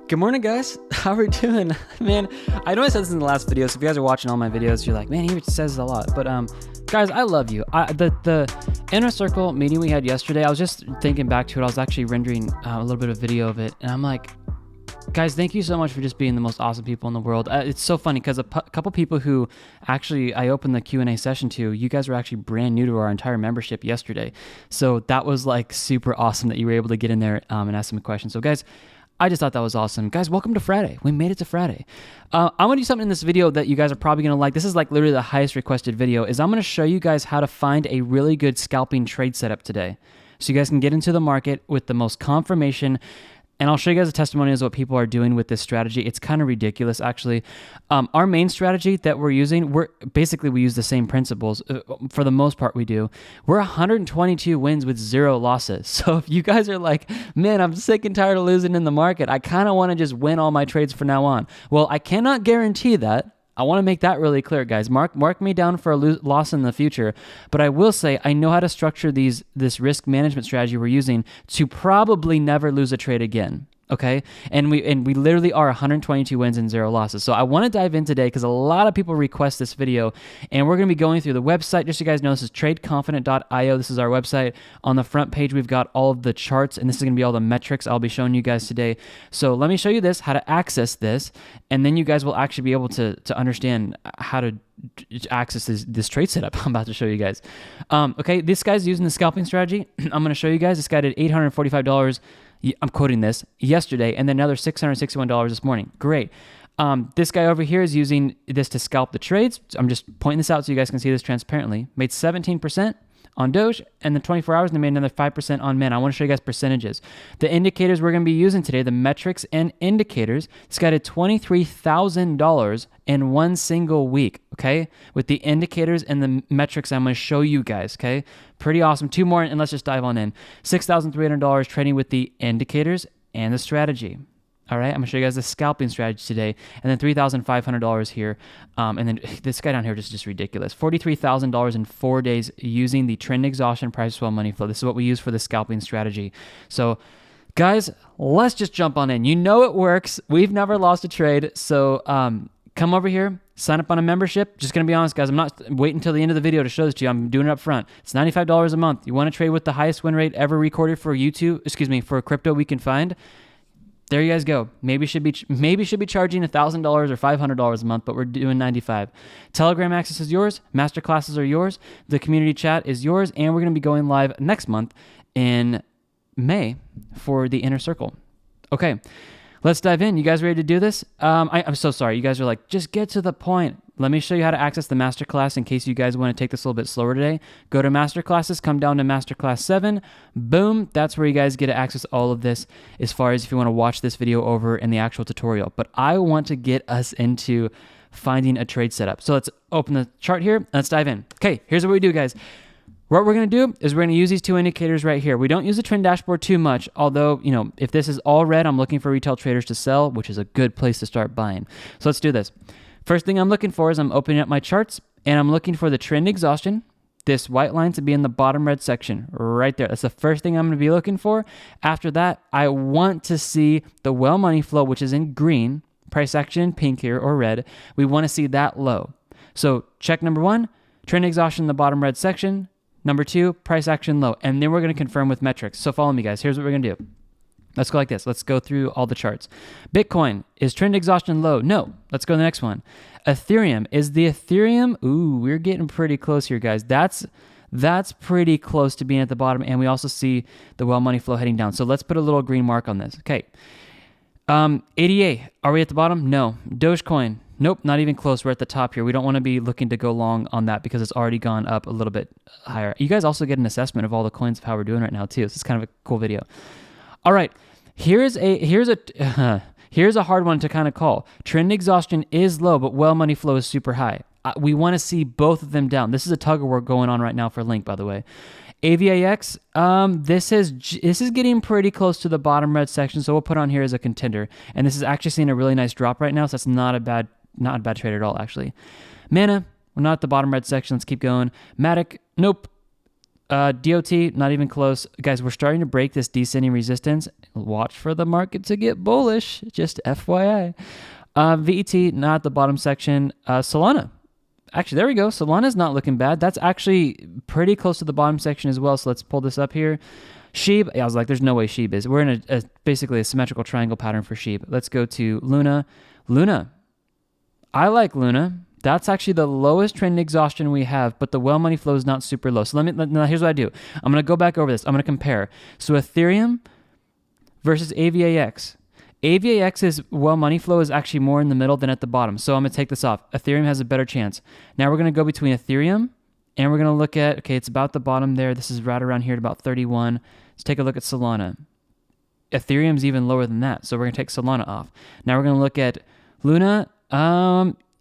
Good morning, guys. How are we doing? Man, I know I said this in the last video, so if you guys are watching all my videos, you're like, man, he says a lot. But guys, I love you. The inner circle meeting we had yesterday, I was just thinking back to it. I was actually rendering a little bit of video of it, and I'm like, guys, thank you so much for just being the most awesome people in the world. It's so funny because couple people who actually I opened the Q&A session to, you guys were actually brand new to our entire membership yesterday. So that was like super awesome that you were able to get in there and ask some questions. So guys, I just thought that was awesome. Guys, welcome to Friday. We made it to Friday. I'm going to do something in this video that you guys are probably going to like. This is like literally the highest requested video, is I'm going to show you guys how to find a really good scalping trade setup today. So you guys can get into the market with the most confirmation. And I'll show you guys the testimonials of what people are doing with this strategy. It's kind of ridiculous, actually. Our main strategy that we're using, we use the same principles. For the most part, we do. We're 122 wins with 0 losses. So if you guys are like, man, I'm sick and tired of losing in the market, I kind of want to just win all my trades from now on. Well, I cannot guarantee that. I want to make that really clear, guys. Mark me down for a loss in the future. But I will say I know how to structure this risk management strategy we're using to probably never lose a trade again. Okay, and we literally are 122 wins and 0 losses. So I want to dive in today because a lot of people request this video, and we're going to be going through the website. Just so you guys know, this is tradeconfident.io. This is our website. On the front page, we've got all of the charts, and this is going to be all the metrics I'll be showing you guys today. So let me show you this, how to access this, and then you guys will actually be able to understand how to access this trade setup I'm about to show you guys. Okay, this guy's using the scalping strategy. I'm going to show you guys. This guy did $845. I'm quoting this yesterday, and then another $661 this morning. Great. This guy over here is using this to scalp the trades. I'm just pointing this out so you guys can see this transparently. Made 17% on Doge, and then 24 hours, and they made another 5% on Min. I want to show you guys percentages. The indicators we're going to be using today, the metrics and indicators, this guy did $23,000 in one single week, okay? With the indicators and the metrics I'm going to show you guys, okay? Pretty awesome. 2 more, and let's just dive on in. $6,300 trading with the indicators and the strategy. All right, I'm going to show you guys the scalping strategy today, and then $3,500 here, and then this guy down here is just ridiculous. $43,000 in 4 days using the trend exhaustion price swell money flow. This is what we use for the scalping strategy. So, guys, let's just jump on in. You know it works. We've never lost a trade, so come over here, sign up on a membership. Just going to be honest, guys, I'm not waiting until the end of the video to show this to you. I'm doing it up front. It's $95 a month. You want to trade with the highest win rate ever recorded for for crypto we can find? There you guys go. Maybe should be charging $1,000 or $500 a month, but we're doing $95. Telegram access is yours. Master classes are yours. The community chat is yours, and we're going to be going live next month in May for the inner circle. Okay, let's dive in. You guys ready to do this? I'm so sorry. You guys are like, just get to the point. Let me show you how to access the masterclass in case you guys want to take this a little bit slower today. Go to masterclasses, come down to masterclass 7. Boom. That's where you guys get to access all of this as far as if you want to watch this video over in the actual tutorial. But I want to get us into finding a trade setup. So let's open the chart here. Let's dive in. Okay, here's what we do, guys. What we're going to do is we're going to use these 2 indicators right here. We don't use the trend dashboard too much, although, if this is all red, I'm looking for retail traders to sell, which is a good place to start buying. So let's do this. First thing I'm looking for is I'm opening up my charts, and I'm looking for the trend exhaustion, this white line to be in the bottom red section right there. That's the first thing I'm going to be looking for. After that, I want to see the well money flow, which is in green, price action in pink here or red. We want to see that low. So check number 1, trend exhaustion in the bottom red section. Number 2, price action low. And then we're going to confirm with metrics. So follow me, guys. Here's what we're going to do. Let's go like this. Let's go through all the charts. Bitcoin, is trend exhaustion low? No. Let's go to the next one. Ethereum, is the Ethereum? Ooh, we're getting pretty close here, guys. That's pretty close to being at the bottom, and we also see the well money flow heading down. So let's put a little green mark on this. Okay. ADA, are we at the bottom? No. Dogecoin, nope, not even close. We're at the top here. We don't want to be looking to go long on that because it's already gone up a little bit higher. You guys also get an assessment of all the coins of how we're doing right now too. So it's kind of a cool video. All right, here's a hard one to kind of call. Trend exhaustion is low, but well money flow is super high. We want to see both of them down. This is a tug of war going on right now for Link, by the way. AVAX, this is getting pretty close to the bottom red section, so we'll put on here as a contender. And this is actually seeing a really nice drop right now, so that's not a bad trade at all, actually. Mana, we're not at the bottom red section. Let's keep going. Matic, nope. DOT, not even close. Guys, we're starting to break this descending resistance. Watch for the market to get bullish, just FYI. VET, not the bottom section. Solana. Actually, there we go. Solana's not looking bad. That's actually pretty close to the bottom section as well. So let's pull this up here. SHIB, I was like, there's no way SHIB is. We're in basically a symmetrical triangle pattern for SHIB. Let's go to Luna. Luna. I like Luna. That's actually the lowest trend exhaustion we have, but the well money flow is not super low. So now here's what I do. I'm going to go back over this. I'm going to compare. So Ethereum versus AVAX. AVAX's well money flow is actually more in the middle than at the bottom. So I'm going to take this off. Ethereum has a better chance. Now we're going to go between Ethereum and we're going to look at, okay, it's about the bottom there. This is right around here at about 31. Let's take a look at Solana. Ethereum's even lower than that. So we're going to take Solana off. Now we're going to look at Luna.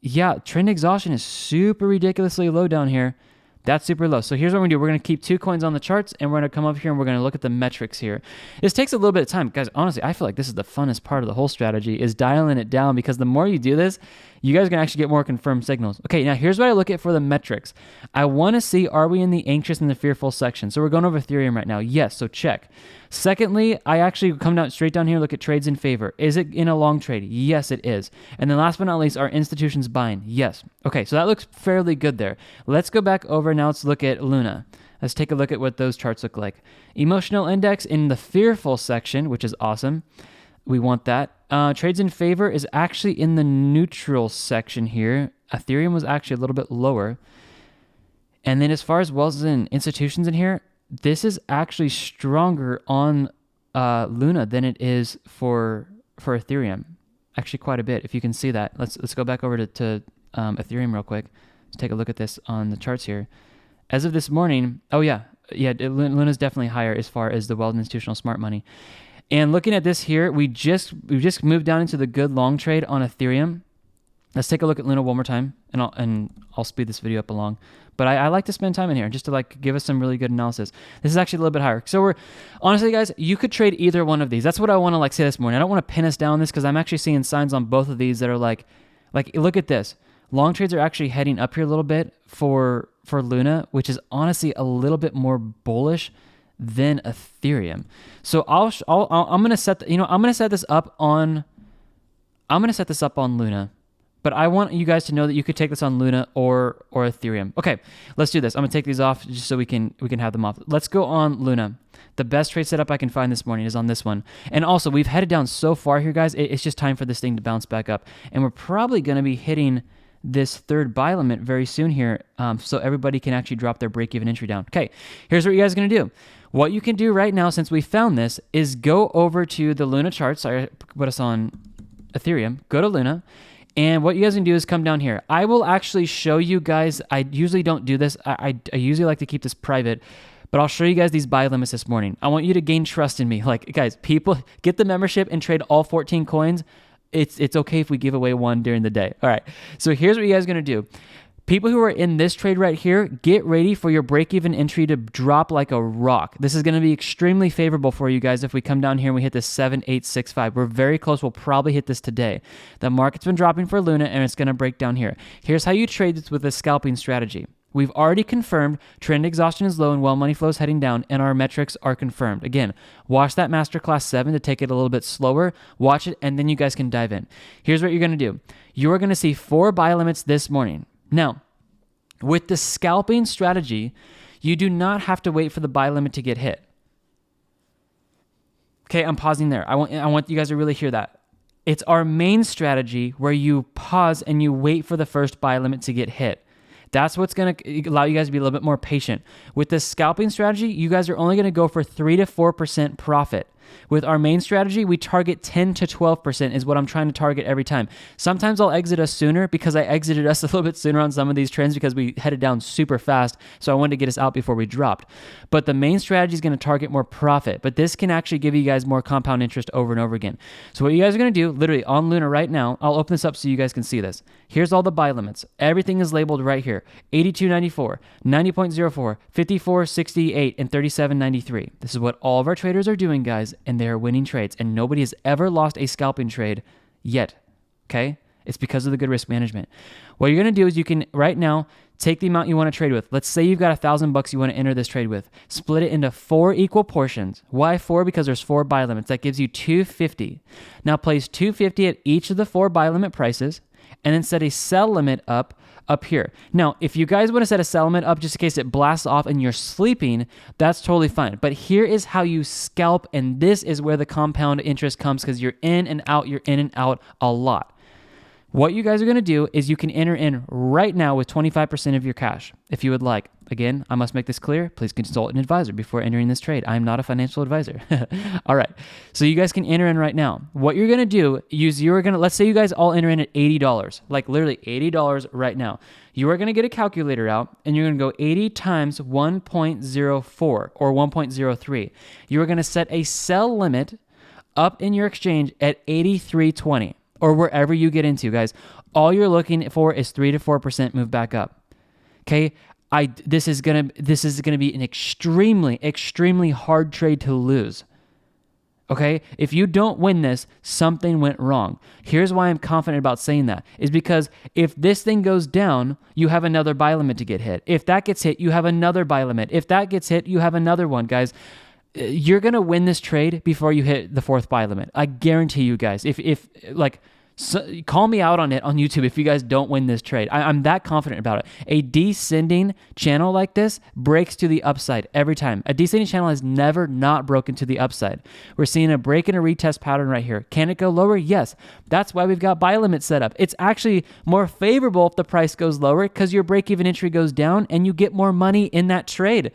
Yeah, trend exhaustion is super ridiculously low down here. That's super low. So here's what we're going to do. We're going to keep 2 coins on the charts, and we're going to come up here, and we're going to look at the metrics here. This takes a little bit of time. Guys, honestly, I feel like this is the funnest part of the whole strategy, is dialing it down, because the more you do this, you guys can actually get more confirmed signals. Okay, now here's what I look at for the metrics. I want to see, are we in the anxious and the fearful section? So we're going over Ethereum right now. Yes, so check. Secondly, I actually come down straight down here, look at trades in favor. Is it in a long trade? Yes, it is. And then last but not least, are institutions buying? Yes. Okay, so that looks fairly good there. Let's go back over now. Let's look at Luna. Let's take a look at what those charts look like. Emotional index in the fearful section, which is awesome. We want that. Trades in favor is actually in the neutral section here. Ethereum was actually a little bit lower. And then as far as wells and institutions in here, this is actually stronger on Luna than it is for Ethereum. Actually, quite a bit. If you can see that, let's go back over to Ethereum real quick. Let's take a look at this on the charts here. As of this morning, Luna's definitely higher as far as the Wealth and Institutional Smart Money. And looking at this here, we just moved down into the good long trade on Ethereum. Let's take a look at Luna one more time, and I'll speed this video up along. But I like to spend time in here just to like give us some really good analysis. This is actually a little bit higher. So honestly, guys, you could trade either one of these. That's what I want to like say this morning. I don't want to pin us down this because I'm actually seeing signs on both of these that are like look at this. Long trades are actually heading up here a little bit for Luna, which is honestly a little bit more bullish than Ethereum. So I'm gonna set this up on Luna. But I want you guys to know that you could take this on Luna or Ethereum. Okay, let's do this. I'm gonna take these off just so we can have them off. Let's go on Luna. The best trade setup I can find this morning is on this one. And also, we've headed down so far here, guys. It's just time for this thing to bounce back up. And we're probably gonna be hitting this third buy limit very soon here, so everybody can actually drop their break-even entry down. Okay, here's what you guys are gonna do. What you can do right now, since we found this, is go over to the Luna charts. I put us on Ethereum. Go to Luna. And what you guys can do is come down here. I will actually show you guys. I usually don't do this. I usually like to keep this private, but I'll show you guys these buy limits this morning. I want you to gain trust in me. Like, guys, people, get the membership and trade all 14 coins. It's okay if we give away one during the day. All right. So here's what you guys are going to do. People who are in this trade right here, get ready for your break-even entry to drop like a rock. This is going to be extremely favorable for you guys if we come down here and we hit this 7865. We're very close. We'll probably hit this today. The market's been dropping for Luna, and it's going to break down here. Here's how you trade this with a scalping strategy. We've already confirmed trend exhaustion is low and well money flow is heading down, and our metrics are confirmed. Again, watch that Masterclass 7 to take it a little bit slower. Watch it, and then you guys can dive in. Here's what you're going to do. You are going to see 4 buy limits this morning. Now, with the scalping strategy, you do not have to wait for the buy limit to get hit. Okay, I'm pausing there. I want you guys to really hear that. It's our main strategy where you pause and you wait for the first buy limit to get hit. That's what's going to allow you guys to be a little bit more patient. With this scalping strategy, you guys are only going to go for 3 to 4% profit. With our main strategy, we target 10 to 12% is what I'm trying to target every time. Sometimes I'll exit us sooner because I exited us a little bit sooner on some of these trends because we headed down super fast. So I wanted to get us out before we dropped. But the main strategy is going to target more profit. But this can actually give you guys more compound interest over and over again. So what you guys are going to do, literally on Luna right now, I'll open this up so you guys can see this. Here's all the buy limits. Everything is labeled right here. 82.94, 90.04, 54.68, and 37.93. This is what all of our traders are doing, guys, and they are winning trades. And nobody has ever lost a scalping trade yet, okay? It's because of the good risk management. What you're going to do is you can, right now, take the amount you want to trade with. Let's say you've got $1,000 you want to enter this trade with. Split it into 4 equal portions. Why 4? Because there's 4 buy limits. That gives you 250. Now place 250 at each of the 4 buy limit prices, and then set a sell limit up here. Now, if you guys want to set a sell limit up just in case it blasts off and you're sleeping, that's totally fine. But here is how you scalp, and this is where the compound interest comes, because you're in and out a lot. What you guys are going to do is you can enter in right now with 25% of your cash if you would like. Again, I must make this clear. Please consult an advisor before entering this trade. I am not a financial advisor. All right. So you guys can enter in right now. What you're going to do is let's say you guys all enter in at $80, like literally $80 right now. You are going to get a calculator out and you're going to go 80 times 1.04 or 1.03. You are going to set a sell limit up in your exchange at 83.20. Or wherever you get into, guys. All you're looking for is 3 to 4% move back up. Okay? This is gonna be an extremely hard trade to lose. Okay? If you don't win this, something went wrong. Here's why I'm confident about saying that. Is because if this thing goes down, you have another buy limit to get hit. If that gets hit, you have another buy limit. If that gets hit, you have another one, guys. You're going to win this trade before you hit the 4th buy limit. I guarantee you guys. Call me out on it on YouTube if you guys don't win this trade. I'm that confident about it. A descending channel like this breaks to the upside every time. A descending channel has never not broken to the upside. We're seeing a break and a retest pattern right here. Can it go lower? Yes. That's why we've got buy limits set up. It's actually more favorable if the price goes lower because your break-even entry goes down and you get more money in that trade.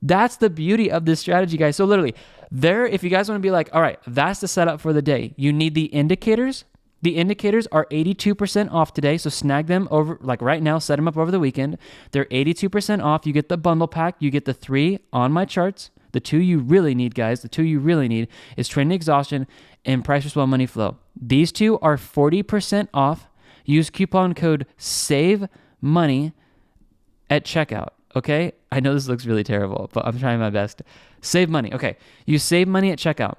That's the beauty of this strategy, guys. So literally, if you guys want to be like, all right, that's the setup for the day. You need the indicators. The indicators are 82% off today, so snag them over, like right now, set them up over the weekend. They're 82% off. You get the bundle pack. You get the 3 on my charts. The 2 you really need, guys, the 2 you really need is training exhaustion and price for money flow. These 2 are 40% off. Use coupon code SAVEMONEY at checkout. Okay, I know this looks really terrible, but I'm trying my best. Save money. Okay, you save money at checkout.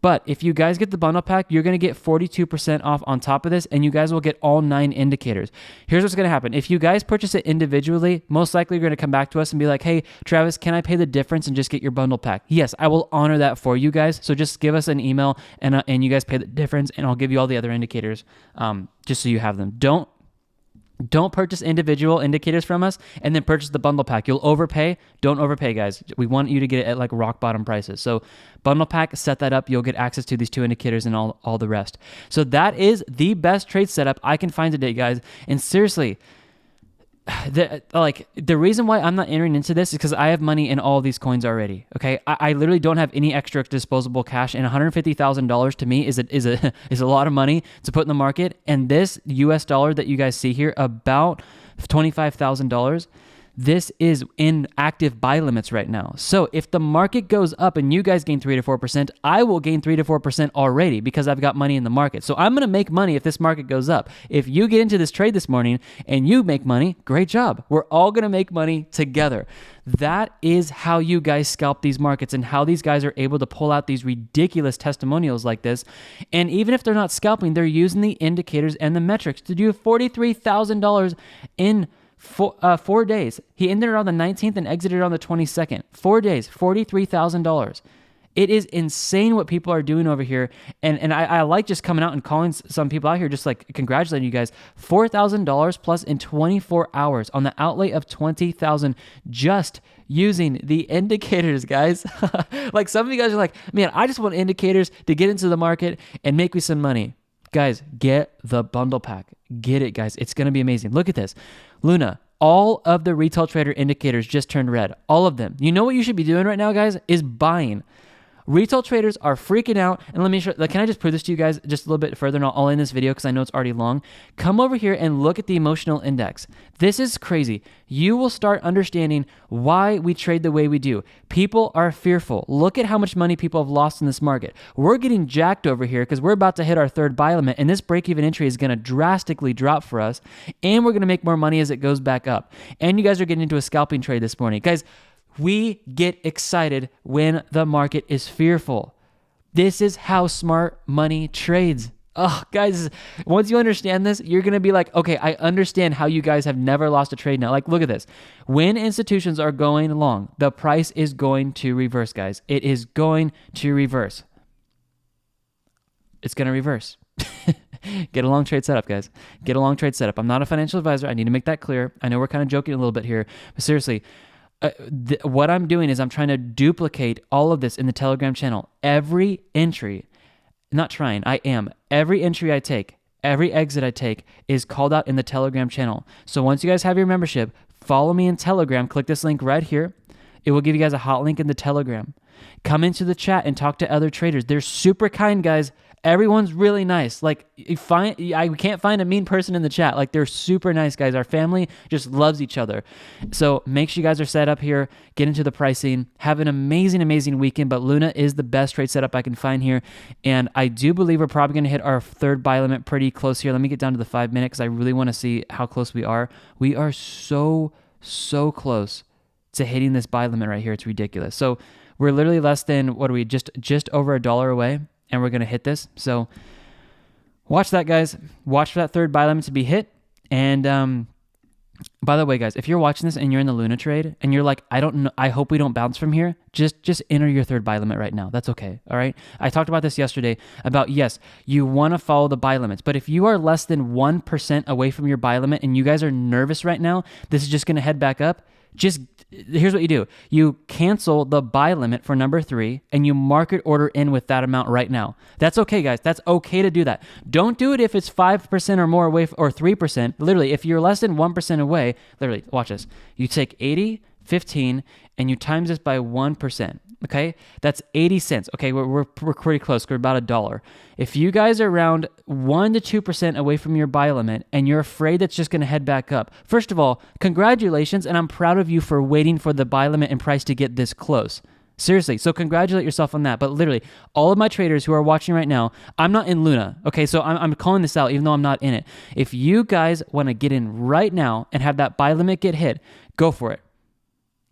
But if you guys get the bundle pack, you're going to get 42% off on top of this, and you guys will get all 9 indicators. Here's what's going to happen. If you guys purchase it individually, most likely you're going to come back to us and be like, hey, Travis, can I pay the difference and just get your bundle pack? Yes, I will honor that for you guys. So just give us an email, and you guys pay the difference, and I'll give you all the other indicators just so you have them. Don't purchase individual indicators from us and then purchase the bundle pack. You'll overpay. Don't overpay, guys. We want you to get it at like rock bottom prices. So bundle pack, set that up. You'll get access to these 2 indicators and all the rest. So that is the best trade setup I can find today, guys. And seriously, the reason why I'm not entering into this is because I have money in all of these coins already. Okay, I literally don't have any extra disposable cash, and $150,000 to me is a lot of money to put in the market. And this US dollar that you guys see here, about $25,000. This is in active buy limits right now. So if the market goes up and you guys gain 3 to 4%, I will gain 3 to 4% already because I've got money in the market. So I'm going to make money if this market goes up. If you get into this trade this morning and you make money, great job. We're all going to make money together. That is how you guys scalp these markets and how these guys are able to pull out these ridiculous testimonials like this. And even if they're not scalping, they're using the indicators and the metrics to do $43,000 in 4 days. He ended it on the 19th and exited on the 22nd. 4 days, $43,000. It is insane what people are doing over here. And I like just coming out and calling some people out here, just like congratulating you guys. $4,000 plus in 24 hours on the outlay of $20,000 just using the indicators, guys. Like some of you guys are like, man, I just want indicators to get into the market and make me some money. Guys, get the bundle pack. Get it, guys. It's going to be amazing. Look at this. Luna, all of the retail trader indicators just turned red. All of them. You know what you should be doing right now, guys, is buying. Retail traders are freaking out. And let me show, can I just prove this to you guys just a little bit further? And I'll end this video because I know it's already long. Come over here and look at the emotional index. This is crazy. You will start understanding why we trade the way we do. People are fearful. Look at how much money people have lost in this market. We're getting jacked over here because we're about to hit our 3rd buy limit, and this break-even entry is going to drastically drop for us, and we're going to make more money as it goes back up. And you guys are getting into a scalping trade this morning. Guys, we get excited when the market is fearful. This is how smart money trades. Oh, guys, once you understand this, you're going to be like, okay, I understand how you guys have never lost a trade now. Like, look at this. When institutions are going long, the price is going to reverse, guys. It is going to reverse. It's going to reverse. Get a long trade setup, guys. Get a long trade setup. I'm not a financial advisor. I need to make that clear. I know we're kind of joking a little bit here, but seriously, what I'm doing is I'm trying to duplicate all of this in the Telegram channel. Every entry, not trying, I am. Every entry I take, every exit I take is called out in the Telegram channel. So once you guys have your membership, follow me in Telegram. Click this link right here. It will give you guys a hot link in the Telegram. Come into the chat and talk to other traders. They're super kind, guys. Everyone's really nice. Like, I can't find a mean person in the chat. Like, they're super nice, guys. Our family just loves each other. So make sure you guys are set up here. Get into the pricing. Have an amazing, amazing weekend. But Luna is the best trade setup I can find here. And I do believe we're probably going to hit our third buy limit pretty close here. Let me get down to the 5 minute because I really want to see how close we are. We are so close to hitting this buy limit right here. It's ridiculous. So we're literally less than, what are we, just over $1 away. And we're going to hit this. So watch that, guys. Watch for that third buy limit to be hit. And by the way, guys, if you're watching this and you're in the Luna trade and you're like, I don't know, I hope we don't bounce from here, just enter your third buy limit right now. That's okay. All right. I talked about this yesterday about, yes, you want to follow the buy limits, but if you are less than 1% away from your buy limit and you guys are nervous right now, this is just going to head back up. Here's what you do. You cancel the buy limit for number 3 and you market order in with that amount right now. That's okay, guys. That's okay to do that. Don't do it if it's 5% or more away or 3%. Literally, if you're less than 1% away, literally, watch this. You take 80, 15, and you times this by 1%. Okay, that's 80 cents. Okay, we're pretty close. We're about $1. If you guys are around 1 to 2% away from your buy limit and you're afraid that's just going to head back up, first of all, congratulations, and I'm proud of you for waiting for the buy limit and price to get this close. Seriously, so congratulate yourself on that. But literally, all of my traders who are watching right now, I'm not in Luna. Okay, so I'm calling this out even though I'm not in it. If you guys want to get in right now and have that buy limit get hit, go for it.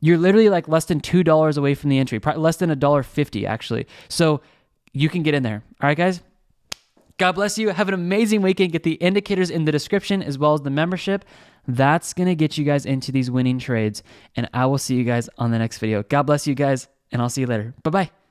You're literally like less than $2 away from the entry, probably less than $1.50 actually. So you can get in there. All right, guys? God bless you. Have an amazing weekend. Get the indicators in the description as well as the membership. That's going to get you guys into these winning trades. And I will see you guys on the next video. God bless you guys, and I'll see you later. Bye-bye.